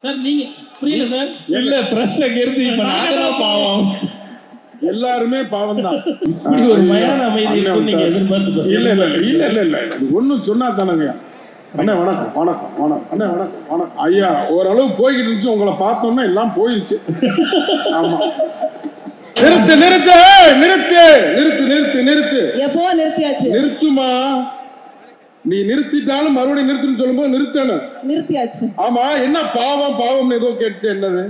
Sir நீங்க புரியல sir. இல்ல பிரஸ் அங்க இருந்து இப்ப நாங்கதான் பாவம். எல்லாருமே பாவம் தான். இப்படி ஒரு மயான அமைதி இருக்கும் நீங்க எதிர்பார்த்து இல்ல இல்ல இல்ல இல்ல இல்ல இல்ல ஒன்னும் சொன்னா தானங்க. அண்ணா வணக்கம் வணக்கம் வணக்கம் அண்ணா வணக்கம் வணக்கம் ஐயா. ஓரளவு போய்கிட்டு இருந்துச்சு, உங்களை பார்த்தோம்னா எல்லாம் போயிடுச்சு. ஆமா நிறுத்து நிறுத்து நிறுத்து நிறுத்து நிறுத்து நிறுத்து. எப்போ நிறுத்தியாச்சு? நிறுத்துமா, நீ நிறுத்திட்டாலும் மறுபடியும் நிறுத்துன்னு சொல்லும்போது நிறுத்தணும். நிறுத்தியாச்சு. ஆமா என்ன பாவம் பாவம்னு ஏதோ கேட்டு என்னது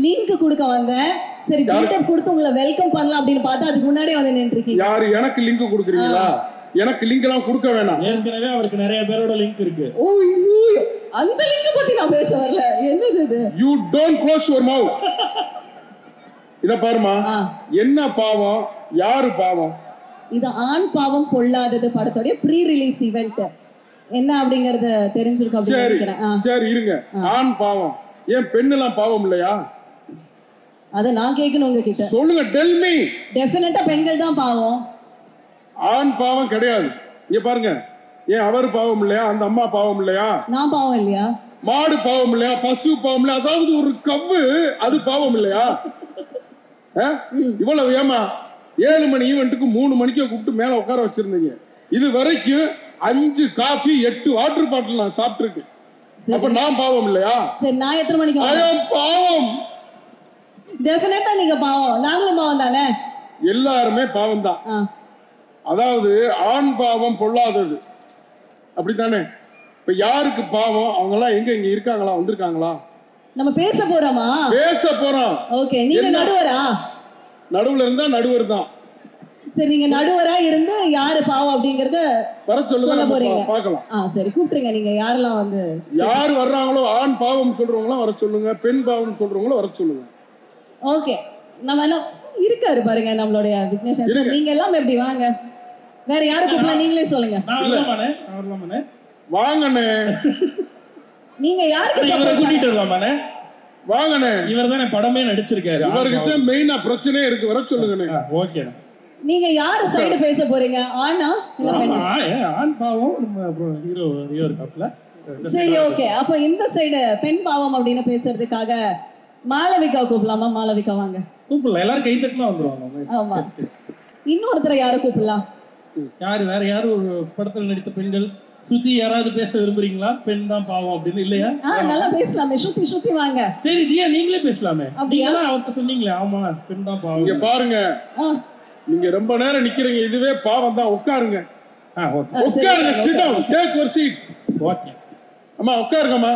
லிங்க் கொடுக்க வந்தேன். சரி பில்டப் கொடுத்து உங்களை வெல்கம் பண்ணலாம் அப்படின்னு பார்த்தா அதுக்கு முன்னாடியே வந்து நின்றுருக்கீங்க. யாரு எனக்கு லிங்க் கொடுக்குறீங்களா? எனக்கு லிங்க் எல்லாம் கொடுக்க வேணாம். ஏற்கனவே அவருக்கு நிறைய பேரோட லிங்க் இருக்கு. ஓ அந்த லிங்க் பத்தி நான் பேச வரல. என்னது இது? You don't close your mouth. இத பாருமா, என்ன பாவம் யாரு பாவம்? இது ஆண் பாவம் பொல்லாதது படத்தோட ப்ரீ ரிலீஸ் ஈவென்ட் என்ன அப்படிங்கறத தெரிஞ்சிருக்கும் அப்படி நினைக்கிறேன். சரி இருங்க. ஆண் பாவம், ஏன் பெண் எல்லாம் பாவம் இல்லையா? அத நான் கேட்கணும் உங்ககிட்ட. சொல்லுங்க, டெல் மீ. டெஃபினட்டா பெண்கள் தான் பாவம். ஆண் பாவம் கிடையாது. இங்க பாருங்க, ஏன் அவர் பாவம் இல்லையா? அந்த அம்மா பாவம் இல்லையா? நான் பாவம் இல்லையா? மாடு பாவம் இல்லையா? பசு பாவம் இல்லையா? அதாவது ஒரு கவ்வு அது பாவம் இல்லையா? இவ்வளவு ஏமா 7 மணி ஈவென்ட்டுக்கு 3 மணிக்கு கூப்பிட்டு மேல உட்கார வச்சிருந்தீங்க. இது வரைக்கும் 5 காபி 8 வாட்டர் பாட்டில் நான் சாப்பிட்டுருக்கேன். அப்ப நான் பாவம் இல்லையா? சரி நான் எத்தனை மணிக்கு வந்தேன்? பாவம். டெஃபினட்டா நீங்க பாவம், நாங்களும் பாவம் தானே. எல்லாருமே பாவம் தான். அதாவது ஆண் பாவம் பொல்லாதது, அப்படித்தானே? இப்ப யாருக்கு பாவம்? அவங்க எல்லாம் எங்க இங்க இருக்காங்களா? வந்திருக்காங்களா? நம்ம பேச போறோமா? பேச போறோம். ஓகே, நீங்க நடுவரா? நடுவுல இருந்தா நடுவர் தான். சரி, நீங்க நடுவரா இருந்து யாரு பாவம் அப்படிங்கறத வர சொல்லுங்க, போறீங்க பார்க்கலாம். சரி கூப்பிடுங்க. நீங்க யாரெல்லாம் வந்து யார் வர்றாங்களோ ஆண் பாவம் சொல்றவங்களும் வர சொல்லுங்க, பெண் பாவம் சொல்றவங்களும் வர சொல்லுங்க. ஓகே, நம்ம என்ன இருக்காரு பாருங்க நம்மளுடைய விக்னேஷன். நீங்க எல்லாம் எப்படி வாங்க, வேற யாரு கூப்பிடலாம் நீங்களே சொல்லுங்க. வாங்கண்ணே. நீங்க யாருக்கு கூட்டிட்டு வரலாமாண்ணே? வாங்கண்ணே. இவர் தானே படமே நடிச்சிருக்காரு. இவருக்கு மெயினா பிரச்சனையே இருக்கு, வர சொல்லுங்கண்ணே. ஓகே. நீங்க யாரு சைடு பேச போறீங்க? ஆணா இல்ல பெண்ணா? ஆண் பாவம் ஹீரோ இருக்காப்ல. சரி ஓகே, அப்ப இந்த சைடு பெண் பாவம் அப்படின்னு பேசுறதுக்காக மாளவிகா கூப்பிடலாமா? மாளவிகா வாங்க. கூப்பிடலாம், எல்லாரும் கை தட்டினா வந்துருவாங்க. ஆமா, இன்னொருத்தரை யாரை கூப்பிடலாம்? யாரு வேற யாரும் ஒரு படத்துல நடித்த பெண்கள் சுத்தி யாராவது பேச விரும்புறீங்களா? பெண் தான் பாவம் அப்படின்னு இல்லையா? நல்லா பேசலாமே. சுத்தி வாங்க. சரி தியா, நீங்களே பேசலாமே. அப்படியா? அவர்கிட்ட சொன்னீங்களே. ஆமா பெண் தான் பாவம். இங்க பாருங்க, நீங்க ரொம்ப நேரம் நிக்கிறீங்க, இதுவே பாவம் தான். உட்காருங்க. உட்காருங்க. Sit down, take your seat. Okay அம்மா உட்காருங்கம்மா.